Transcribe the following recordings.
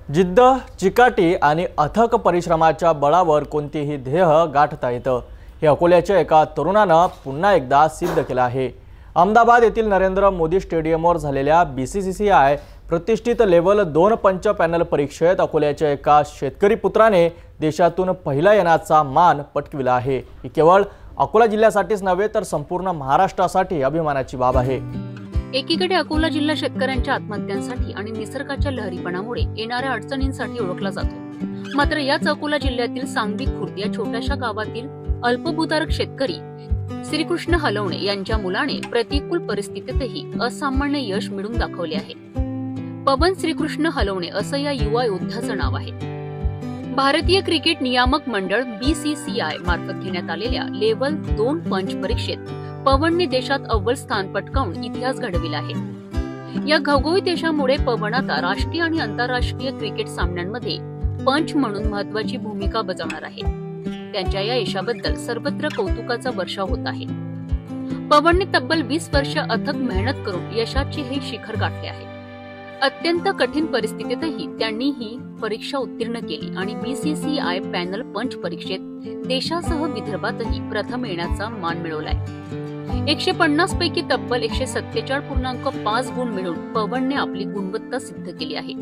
जिद्द, चिकाटी आणि अथक परिश्रमाच्या बळावर कोणतेही ध्येय गाठता येतं हे अकोल्याच्या एका तरुणानं पुन्हा एकदा सिद्ध केलं आहे। अहमदाबाद येथील नरेंद्र मोदी स्टेडियमवर झालेल्या BCCI प्रतिष्ठित लेव्हल 2 पंच पॅनल परीक्षेत अकोल्याच्या एका शेतकरी पुत्राने देशातून पहिला येण्याचा मान पटकाविला आहे। ही केवळ अकोला जिल्ह्यासाठीच नव्हे तर संपूर्ण महाराष्ट्रासाठी अभिमानाची बाब आहे। एकीकडे अकोला जिल्हा शेतकऱ्यांच्या आत्महत्यांसाठी आणि निसर्गाच्या लहरीपणामुळे येणाऱ्या अडचणींसाठी ओळखला जातो। मात्र याच अकोला जिल्ह्यातील सांगवी खुर्द या छोट्याशा गावातील अल्पभूधारक शेतकरी श्रीकृष्ण हलवणे यांच्या मुलाने प्रतिकूल परिस्थितीतही असामान्य यश मिळवून दाखवले आहे। पवन श्रीकृष्ण हलवणे असं या युवा योद्ध्याचं नाव आहे। भारतीय क्रिकेट नियामक मंडळ BCCI मार्फत घेण्यात आलेल्या लेव्हल 2 पंच परीक्षेत पवनने देशात अव्वल स्थान पटकावून इतिहास घडविला आहे। या घवघवीत यशामुळे पवन आता राष्ट्रीय आणि आंतरराष्ट्रीय क्रिकेट सामन्यांमध्ये पंच म्हणून महत्त्वाची भूमिका बजावणार आहे। त्यांच्या या यशाबद्दल सर्वत्र कौतुकाचा वर्षाव होत आहे। पवनने तब्बल 20 वर्ष अथक मेहनत करून यशाचे हे शिखर गाठले आहे। अत्यंत कठीण परिस्थितीतही त्यांनी ही परीक्षा उत्तीर्ण केली आणि BCCI पॅनल पंच परीक्षेत देशासह विदर्भातही प्रथम येण्याचा मान मिळवलाय। 150 पैकी तब्बल 147.5 गुण मिळवून पवनने आपली गुणवत्ता सिद्ध केली आहे।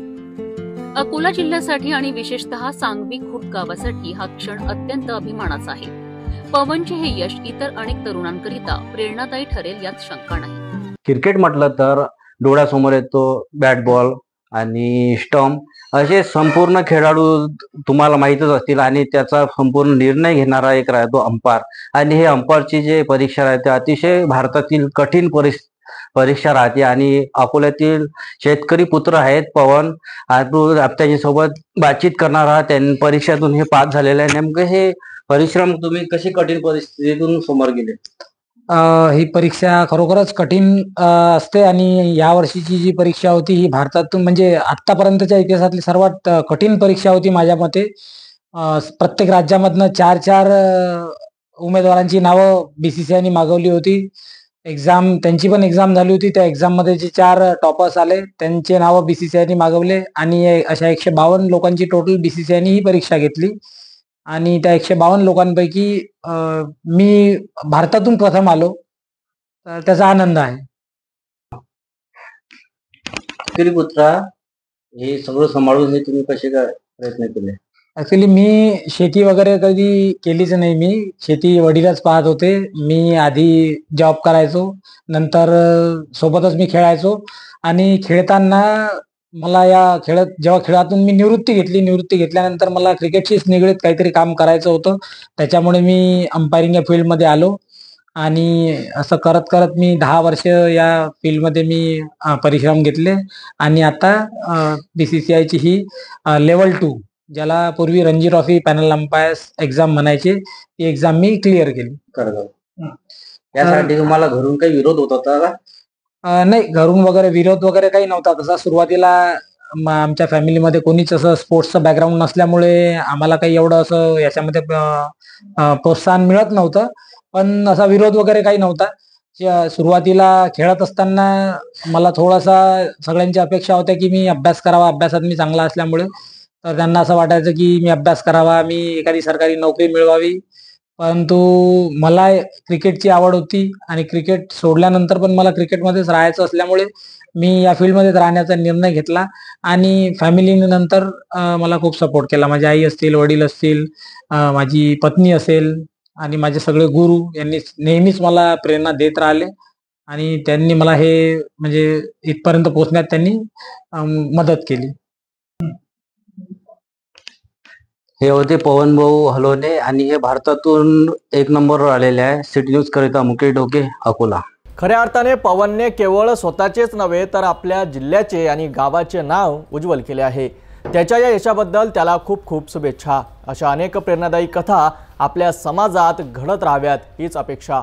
अकोला जिल्ह्यासाठी आणि विशेषतः सांगवी खुर्द गावासाठी हा क्षण अत्यंत अभिमानाचा आहे। पवनचे हे यश इतर अनेक तरुणांकरिता प्रेरणादायी ठरेल यात शंका नाही। क्रिकेट म्हटलं तर डोळ्यासमोर येतो बॅट बॉल आणि स्टंप असे संपूर्ण खेळाडू तुम्हाला माहीतच असतील आणि त्याचा संपूर्ण निर्णय घेणारा एक राहतो अंपायर। आणि हे अंपायरची जे परीक्षा राहते अतिशय भारतातील कठीण परीक्षा राहते आणि अकोल्यातील शेतकरी पुत्र आहेत पवन त्याच्यासोबत बातचीत करणार आहात। त्यांनी परीक्षेतून हे पास झालेले आहे। नेमकं हे परिश्रम तुम्ही कशी कठीण परिस्थितीतून समोर गेले? ही परीक्षा खरोखरच कठीण असते आणि या वर्षीची जी परीक्षा होती ही भारतातून म्हणजे आतापर्यंतच्या इतिहासातली सर्वात कठीण परीक्षा होती माझ्या मते। प्रत्येक राज्यामधनं 4 उमेदवारांची नावं BCCI मागवली होती। त्यांची पण एक्झाम झाली होती। त्या एक्झाम मध्ये जे 4 टॉपर्स आले त्यांचे नावं BCCI मागवले आणि अशा 152 लोकांची टोटल BCCI ही परीक्षा घेतली आणि त्या 152 लोकांपैकी मी भारतातून प्रथम आलो, तर त्याचा आनंद आहे। पुत्रा हे सगळं सांभाळून हे तुम्ही कसे काय प्रयत्न केले? ऍक्च्युली मी शेती वगैरे कधी केलीच नाही। मी शेती वडीलच पाहत होते। मी आधी जॉब करायचो, नंतर सोबतच मी खेळायचो आणि खेळताना मला जेव्हा खेळातून मी निवृत्ती घेतल्यानंतर मला क्रिकेटशीच निगडीत काहीतरी काम करायचं होतं। त्याच्यामुळे मी अंपायरिंग या फील्डमध्ये आलो आणि असं करत करत मी 10 वर्ष या फील्डमध्ये मी परिश्रम घेतले आणि आता BCCI ही लेव्हल 2 ज्याला पूर्वी Ranji trophy panel umpires exam म्हणायचे ती एक्झाम मी क्लिअर केली। यासाठी तुम्हाला घरून काही विरोध होत होता का? नाही, घरून वगैरे विरोध वगैरे काही नव्हता तसा। सुरुवातीला आमच्या फॅमिलीमध्ये कोणीच असं स्पोर्ट्सचं बॅकग्राऊंड नसल्यामुळे आम्हाला काही एवढं असं याच्यामध्ये प्रोत्साहन मिळत नव्हतं, पण असा विरोध वगैरे काही नव्हता। सुरुवातीला खेळत असताना मला थोडासा सगळ्यांची अपेक्षा होत्या की मी अभ्यास करावा, अभ्यासात मी चांगला असल्यामुळे तर त्यांना असं वाटायचं की मी अभ्यास करावा, मी एखादी सरकारी नोकरी मिळवावी। परंतु मला क्रिकेटची आवड होती आणि क्रिकेट सोडल्यानंतर पण मला क्रिकेटमध्येच राहायचं असल्यामुळे मी या फील्डमध्येच राहण्याचा निर्णय घेतला आणि फॅमिलीने नंतर मला खूप सपोर्ट केला। माझी आई असतील, वडील असतील, माझी पत्नी असेल आणि माझे सगळे गुरु यांनी नेहमीच मला प्रेरणा देत राहिले आणि त्यांनी मला हे म्हणजे इथपर्यंत पोहोचण्यात त्यांनी मदत केली। हे होते पवन भाऊ हलवणे आणि हे भारतातून 1 नंबरवर आलेले आहे। सिटी न्यूज करिता मुकेश ढोके, अकोला। खऱ्या अर्थाने पवनने केवळ स्वतःचेच नव्हे तर आपल्या जिल्ह्याचे आणि गावाचे नाव उज्ज्वल केले आहे। त्याच्या या यशाबद्दल त्याला खूप खूप शुभेच्छा। अशा अनेक प्रेरणादायी कथा आपल्या समाजात घडत राहाव्यात हीच अपेक्षा।